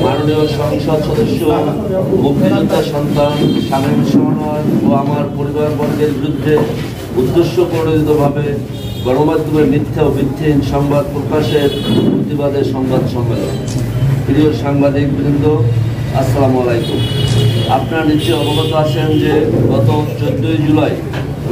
মাননীয় সংসদ সদস্য, মুক্তিযোদ্ধা সন্তান শামীম শাহনওয়াজ ও আমার পরিবারবর্গের বিরুদ্ধে উদ্দেশ্য প্রণোদিতভাবে গণমাধ্যমে মিথ্যা ও ভিত্তিহীন সংবাদ প্রকাশের প্রতিবাদে সংবাদ সম্মেলন। প্রিয় সাংবাদিক বৃন্দ, আসসালামু আলাইকুম। আপনারা নিশ্চয়ই অবগত আছেন যে গত 14 জুলাই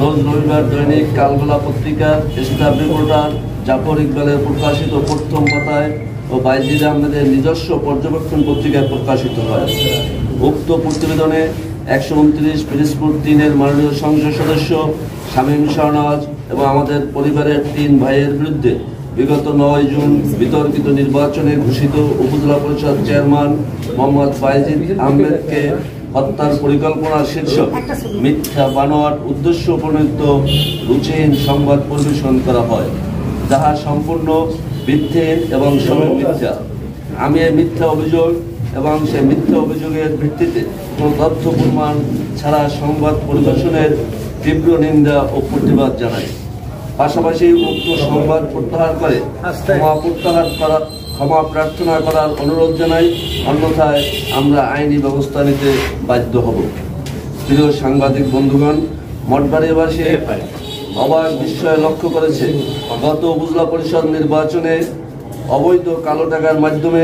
রোজ রবিবার দৈনিক কালবেলা পত্রিকার স্টাফ রিপোর্টার জাফর ইকবালের প্রকাশিত প্রথম পাতায় ও বাইজিদ আহমেদের নিজস্ব পর্যবেক্ষণ পত্রিকায় প্রকাশিত হয়। উক্ত প্রতিবেদনে 129 পিরোজপুর 3-এর মাননীয় সংসদ সদস্য শামীম শাহনওয়াজ এবং আমাদের পরিবারের 3 ভাইয়ের বিরুদ্ধে বিগত 9 জুন বিতর্কিত নির্বাচনে ঘোষিত উপজেলা পরিষদ চেয়ারম্যান মোহাম্মদ বাইজিদ আহমেদকে হত্যার পরিকল্পনা শীর্ষক মিথ্যা বানোয়াট উদ্দেশ্য প্রণীত রুচিহীন সংবাদ পরিবেশন করা হয়, যাহা সম্পূর্ণ ভিত্তিহীন এবং মিথ্যা। আমি এই মিথ্যা অভিযোগ এবং সেই মিথ্যা অভিযোগের ভিত্তিতে কোনো তথ্য প্রমাণ ছাড়া সংবাদ পরিবেশনের তীব্র নিন্দা ও প্রতিবাদ জানাই। পাশাপাশি উক্ত সংবাদ প্রত্যাহার করে ক্ষমা প্রার্থনা করার অনুরোধ জানাই, অন্যথায় আমরা আইনি ব্যবস্থা নিতে বাধ্য হব। প্রিয় সাংবাদিক বন্ধুগণ, মঠবাড়িয়াবাসী অবাক বিস্ময়ে লক্ষ্য করেছে গত উপজেলা পরিষদ নির্বাচনে অবৈধ কালো টাকার মাধ্যমে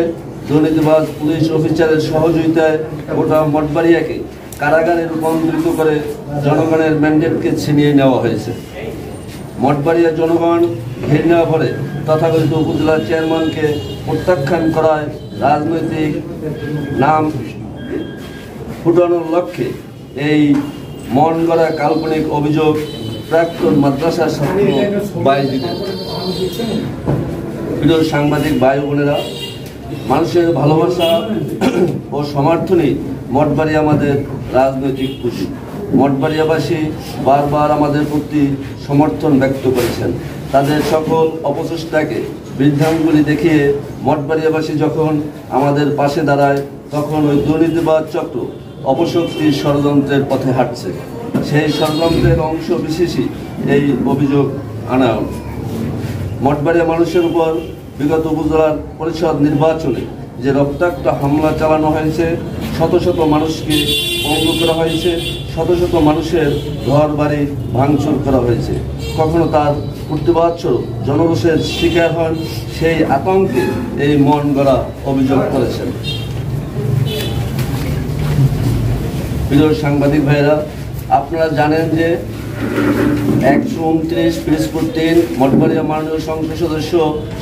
দুর্নীতিবাজ পুলিশ অফিসারের সহযোগিতায় গোটা মঠবাড়িয়াকে কারাগারে রূপান্তরিত করে জনগণের ম্যান্ডেটকে ছিনিয়ে নেওয়া হয়েছে। মঠবাড়িয়া জনগণ ঘৃণা ভরে তথাকথিত উপজেলা চেয়ারম্যানকে প্রত্যাখ্যান করায় রাজনৈতিক নাম ফুটানোর লক্ষ্যে এই মন গড়া কাল্পনিক অভিযোগ প্রাক্তন মাদ্রাসার ছাত্র বাইজিদের। প্রিয় সাংবাদিক ভাই বোনেরা, মানুষের ভালোবাসা ও সমর্থনই মঠবাড়িয়া আমাদের রাজনৈতিক পুঁজি। মঠবাড়িয়াবাসী বারবার আমাদের প্রতি সমর্থন ব্যক্ত করেছেন। তাদের সকল অপচেষ্টাকে বৃদ্ধাঙ্গুলি দেখিয়ে মঠবাড়িয়াবাসী যখন আমাদের পাশে দাঁড়ায়, তখন ওই দুর্নীতিবাদ চক্র অপশক্তির ষড়যন্ত্রের পথে হাঁটছে। সেই ষড়যন্ত্রের অংশ বিশেষই এই অভিযোগ আনায়ন। মঠবাড়িয়া মানুষের উপর বিগত উপজেলা পরিষদ নির্বাচনে যে রক্তাক্ত হামলা চালানো হয়েছে, শত শত মানুষকে পঙ্গু করা হয়েছে, শত শত মানুষের ঘর বাড়ি ভাঙচুর করা হয়েছে, কখনো তার প্রতিবাদ স্বরূপ জনরোষের শিকার হন, সেই আতঙ্কে এই মন গড়া অভিযোগ করেছেন। প্রিয় সাংবাদিক ভাইরা, আপনারা জানেন যে 129 পিরোজপুর 3 মঠবাড়িয়া মাননীয় সংসদ সদস্য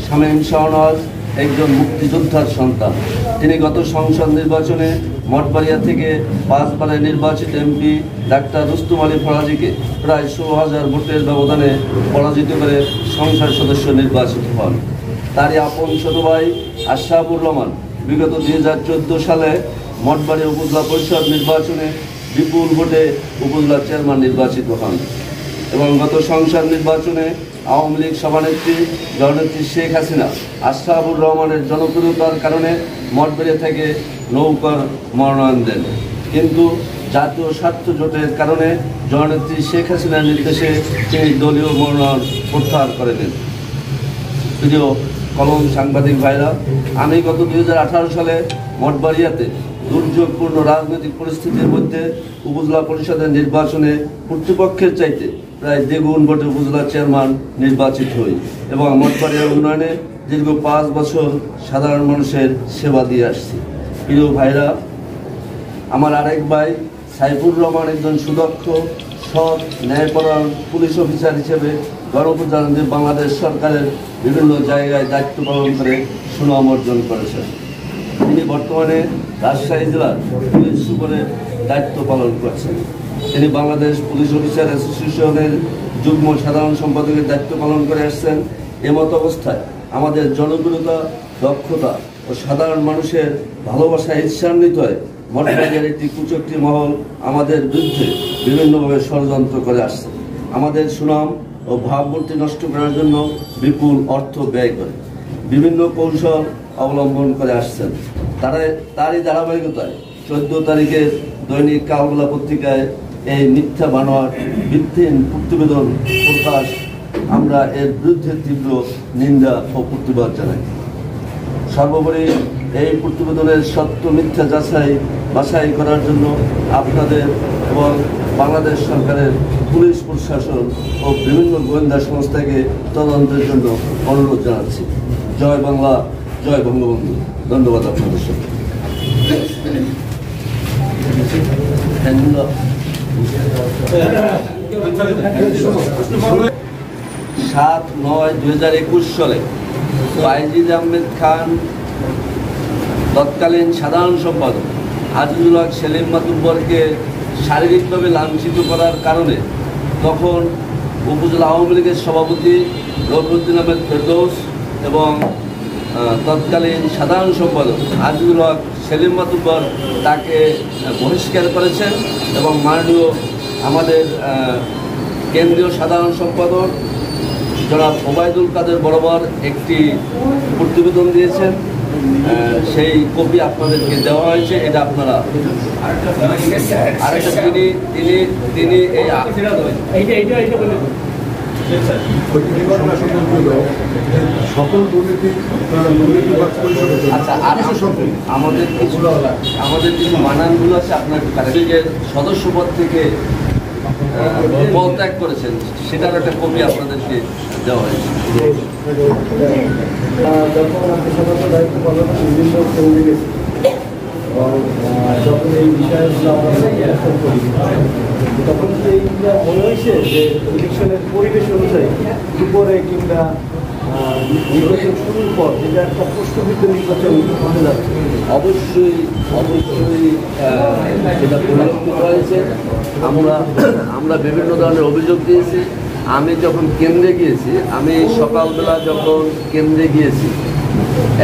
শামীম শাহনওয়াজ একজন মুক্তিযোদ্ধার সন্তান। তিনি গত সংসদ নির্বাচনে মঠবাড়িয়া থেকে 5 বারের নির্বাচিত এমপি ডাক্তার রুস্তম আলী ফরাজিকে প্রায় 16,000 ভোটের ব্যবধানে পরাজিত করে সংসদ সদস্য নির্বাচিত হন। তারই আপন ছোট ভাই আশরাফুর রহমান বিগত 2014 সালে মঠবাড়িয়া উপজেলা পরিষদ নির্বাচনে বিপুল ভোটে উপজেলা চেয়ারম্যান নির্বাচিত হন এবং গত সংসদ নির্বাচনে আওয়ামী লীগ সভানেত্রী জননেত্রী শেখ হাসিনা আশরাফুর রহমানের জনপ্রিয়তার কারণে মঠবাড়িয়া থেকে নৌকার মনোনয়ন দেন। কিন্তু জাতীয় স্বার্থ জোটের কারণে জননেত্রী শেখ হাসিনার নির্দেশে তিনি দলীয় মনোনয়ন প্রত্যাহার করে নেন। প্রিয় কলম সাংবাদিক ভাইরা, আমি গত 2018 সালে মঠবাড়িয়াতে দুর্যোগপূর্ণ রাজনৈতিক পরিস্থিতির মধ্যে উপজেলা পরিষদের নির্বাচনে কর্তৃপক্ষের চাইতে প্রায় দ্বিগুণ ভোটে উপজেলা চেয়ারম্যান নির্বাচিত হই এবং মঠবাড়িয়ার উন্নয়নে দীর্ঘ 5 বছর সাধারণ মানুষের সেবা দিয়ে আসছি। প্রিয় ভাইরা, আমার আরেক ভাই সাইফুর রহমান একজন সুদক্ষ, সৎ, ন্যায়পরায়ণ পুলিশ অফিসার হিসেবে গণপ্রজাতন্ত্রী বাংলাদেশ সরকারের বিভিন্ন জায়গায় দায়িত্ব পালন করে সুনাম অর্জন করেছেন। তিনি বর্তমানে রাজশাহী জেলার পুলিশ সুপারের দায়িত্ব পালন করছেন। তিনি বাংলাদেশ পুলিশ অফিসার অ্যাসোসিয়েশনের যুগ্ম সাধারণ সম্পাদকের দায়িত্ব পালন করে আসছেন। এমত অবস্থায় আমাদের জনপ্রিয়তা, দক্ষতা ও সাধারণ মানুষের ভালোবাসা ঈর্ষান্বিত হয় মঠবাড়িয়ার একটি কুচক্রী মহল আমাদের বিরুদ্ধে বিভিন্নভাবে ষড়যন্ত্র করে আসছে। আমাদের সুনাম ও ভাবমূর্তি নষ্ট করার জন্য বিপুল অর্থ ব্যয় করে বিভিন্ন কৌশল অবলম্বন করে আসছেন। তারই ধারাবাহিকতায় 14 তারিখের দৈনিক কালবেলা পত্রিকায় এই মিথ্যা বানোয়ার ভিত্তিহীন প্রতিবেদন প্রকাশ, আমরা এর বিরুদ্ধে তীব্র নিন্দা ও প্রতিবাদ জানাই। সর্বোপরি এই প্রতিবেদনের সত্য মিথ্যা বাছাই করার জন্য আপনাদের এবং বাংলাদেশ সরকারের পুলিশ প্রশাসন ও বিভিন্ন গোয়েন্দা সংস্থাকে তদন্তের জন্য অনুরোধ জানাচ্ছি। জয় বাংলা, জয় বঙ্গবন্ধু। ধন্যবাদ আপনাদের সঙ্গে। 7/9/2021 সালে বাইজিদ আহমেদ খান তৎকালীন সাধারণ সম্পাদক আজিজুল হক সেলিম মাতুব্বরকে শারীরিকভাবে লাঞ্ছিত করার কারণে তখন উপজেলা আওয়ামী লীগের সভাপতি রফিউদ্দিন আহমেদ ফেরদৌস এবং তৎকালীন সাধারণ সম্পাদক আজিজুল হক সেলিম মাতুব্বর তাকে বহিষ্কার করেছেন এবং মাননীয় আমাদের কেন্দ্রীয় সাধারণ সম্পাদক জনাব ওবায়দুল কাদের বরাবর একটি প্রতিবেদন দিয়েছেন। সেই কপি আপনাদেরকে দেওয়া হয়েছে। এটা আপনারা আরেকটা তিনি আচ্ছা, আর আমাদের কিছু মানানগুলো আছে আপনার সদস্যপদ থেকে পদত্যাগ করেছেন, সেটার একটা কপি আপনাদেরকে দেওয়া হয়েছে। যখন আমি সদস্য দায়িত্ব পালন বিভিন্ন কেন্দ্রে গেছি এবং যখন এই বিষয়গুলো আমরা করি তখন কি এইটা মনে হয়েছে যে ইলেকশনের পরিবেশ অনুযায়ী দুপুরে কিংবা নির্বাচন শুরুর পর যেটা একটা প্রশ্নবিদ্ধ নির্বাচন হতে যাচ্ছে? অবশ্যই সেটা পরিলক্ষিত হয়েছে। আমরা বিভিন্ন ধরনের অভিযোগ দিয়েছি। আমি যখন কেন্দ্রে গিয়েছি, আমি সকালবেলা যখন কেন্দ্রে গিয়েছি,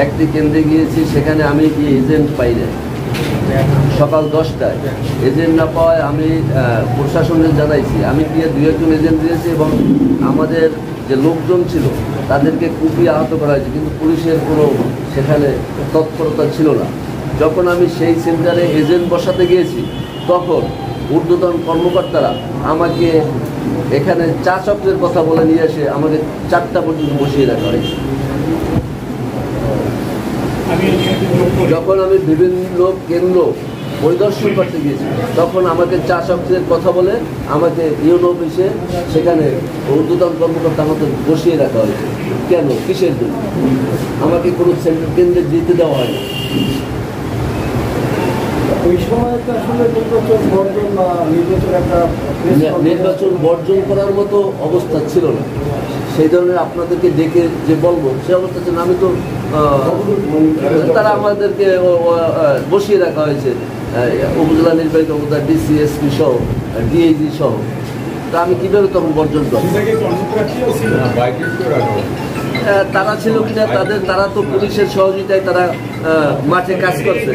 একটি কেন্দ্রে গিয়েছি, সেখানে আমি কি এজেন্ট পাই না। সকাল 10টায় এজেন্ট না পাওয়ায় আমি প্রশাসনে জানাইছি। আমি গিয়ে 2-1 এজেন্ট দিয়েছি এবং আমাদের যে লোকজন ছিল তাদেরকে কুপিয়ে আহত করা হয়েছে, কিন্তু পুলিশের কোনো সেখানে তৎপরতা ছিল না। যখন আমি সেই সেন্টারে এজেন্ট বসাতে গিয়েছি তখন ঊর্ধ্বতন কর্মকর্তারা আমাকে এখানে চা চক্রের কথা বলে নিয়ে এসে আমাকে 4টা পর্যন্ত বসিয়ে রাখা হয়েছে। যখন আমি বিভিন্ন কেন্দ্র পরিদর্শন করতে গিয়েছি তখন আমাকে চা চক্রের কথা বলে আমাকে ইউনো অফিসে সেখানে ঊর্ধ্বতন কর্মকর্তা আমাকে বসিয়ে রাখা হয়েছে। কেন, কিসের জন্য? আমাকে কোনো সেন্টার কেন্দ্রে দিতে দেওয়া হয়নি। ওই সময় তো আসলে নির্বাচন বর্জন করার মতো অবস্থা ছিল না। সেই ধরনের আপনাদেরকে ডেকে যে বলবো সে অবস্থা ছিল না। আমি তো তারা আমাদেরকে বসিয়ে রাখা হয়েছে, উপজেলা নির্বাহী কর্মকর্তা, ডিসি, এসপি সহ, ডিআইজি সহ। তা আমি কীভাবে তখন বর্জন করব? তারা ছিল কিনা তারা তো পুলিশের সহযোগিতায় তারা মাঠে কাজ করছে।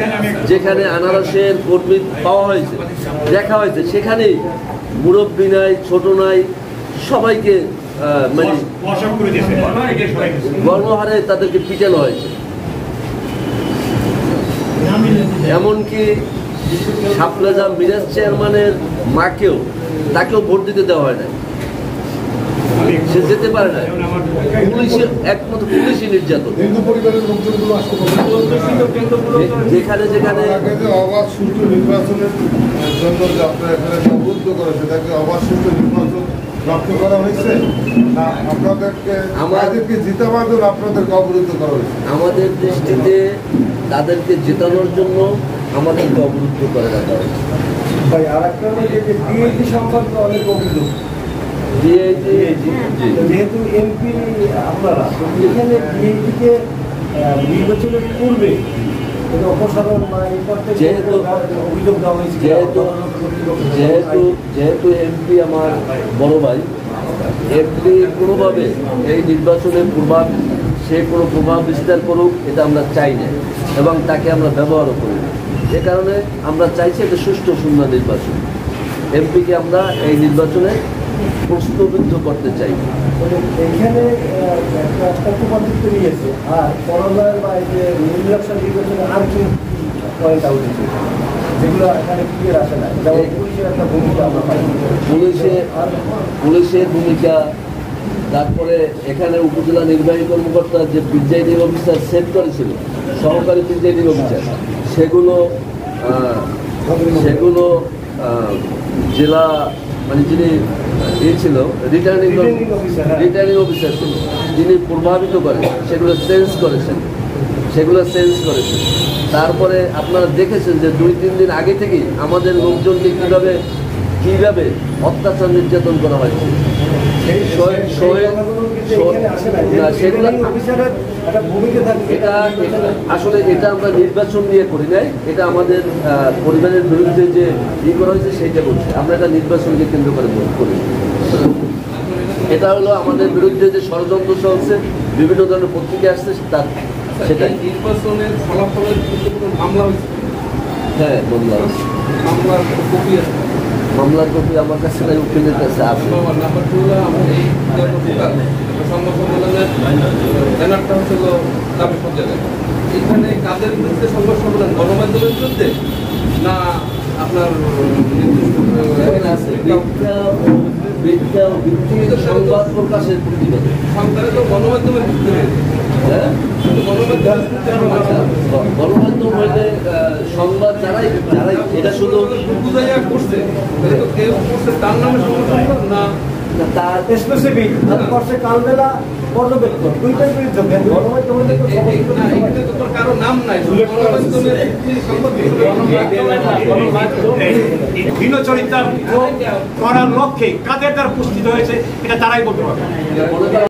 যেখানে আনারসের কর্মী পাওয়া হয়েছে, দেখা হয়েছে, সেখানেই মুরব্বী নাই, ছোট নাই, সবাইকে মানে গণহারে তাদেরকে পিটানো হয়েছে। এমনকি শাপলাজা মিরাজ চেয়ারম্যানের মাকেও তাকেও ভোট দিতে দেওয়া হয় না, সে যেতে পারে না। পুলিশের একমাত্র পুলিশই নির্যাতন। যেখানে যেখানে অবাধ সুষ্ঠু নির্বাচনের জন্য যে আপনারা এখানে অবরুদ্ধ করে সেটাকে অবাধ সুষ্ঠু নির্বাচন লক্ষ্য করা হয়েছে না আমাদেরকে জিতাবার জন্য আপনাদেরকে অবরুদ্ধ করা হয়েছে? আমাদের দৃষ্টিতে তাদেরকে জেতানোর জন্য আমাদেরকে অবরুদ্ধ করে রাখা হয়েছে। ভাই আর একটা ডিএইচি সংক্রান্ত অনেক অভিযোগ। যেহেতু এমপি আপনারা এখানে ডিএইচিকে নির্বাচনের পূর্বে অপসারণ বা এই করতে অভিযোগ দেওয়া হয়েছে। যেহেতু এমপি আমার বড় ভাই, এমপি কোনোভাবে এই নির্বাচনের সে কোনো প্রভাব বিস্তার করুক এটা আমরা চাই না এবং তাকে আমরা ব্যবহারও করি না। যে কারণে আমরা চাইছি একটা সুষ্ঠু সুন্দর নির্বাচন। এমপিকে আমরা এই নির্বাচনে প্রশ্নবিদ্ধ করতে চাই। এখানে পক্ষপাতিত্ব নিয়েছে আর করোনার বা নির্বাচনে আর কি পয়েন্ট আউট হয়েছে। যেগুলো এখানে ক্লিয়ার আসে না, যেমন পুলিশের একটা ভূমিকা আমরা পাই। পুলিশের ভূমিকা, তারপরে এখানে উপজেলা নির্বাহী কর্মকর্তা যে প্রিজাইডিং অফিসার সেট করেছিল, সহকারী প্রিজাইডিং অফিসার, সেগুলো জেলা মানে যিনি ছিল রিটার্নিং অফিসার ছিল, যিনি প্রভাবিত করেন সেগুলো চেঞ্জ করেছেন। তারপরে আপনারা দেখেছেন যে 2-3 দিন আগে থেকেই আমাদের লোকজনকে কিভাবে অত্যাচার নির্যাতন করা হয়েছে। আসলে এটা আমরা নির্বাচন নিয়ে করি নাই, এটা আমাদের পরিবারের বিরুদ্ধে যে করা হয়েছে সেইটা করছে, আমরা এটা নির্বাচনকে কেন্দ্র করে করি। এটা হলো আমাদের বিরুদ্ধে যে ষড়যন্ত্র চলছে, বিভিন্ন ধরনের পত্রিকা আসছে, তার সেটাই। নির্বাচনের ফলাফলের মামলা হয়েছে? হ্যাঁ, মামলার কপি আমার কাছে নাই, উকিলের কাছে আছে। এখানে কাদের বিরুদ্ধে সংবাদ সম্মেলন? গণমাধ্যমের বিরুদ্ধে না আপনার সংবাদ প্রকাশের প্রতিবাদ? সরকারে তো গণমাধ্যমের বিরুদ্ধে, হ্যাঁ, গণমাধ্যম হইলে সংবাদ যারাই এটা শুধু করছে, কেউ করছে তার নামে সংবাদ না তার স্পেসিফিক করছে কালবেলা পর্যবেক্ষণ দুইটার বিরুদ্ধে কারো নাম নাই, ভিন্ন চরিত্র করার লক্ষ্যে কাদের দ্বারা পুষ্টিত হয়েছে এটা তারাই বলতে পারবে।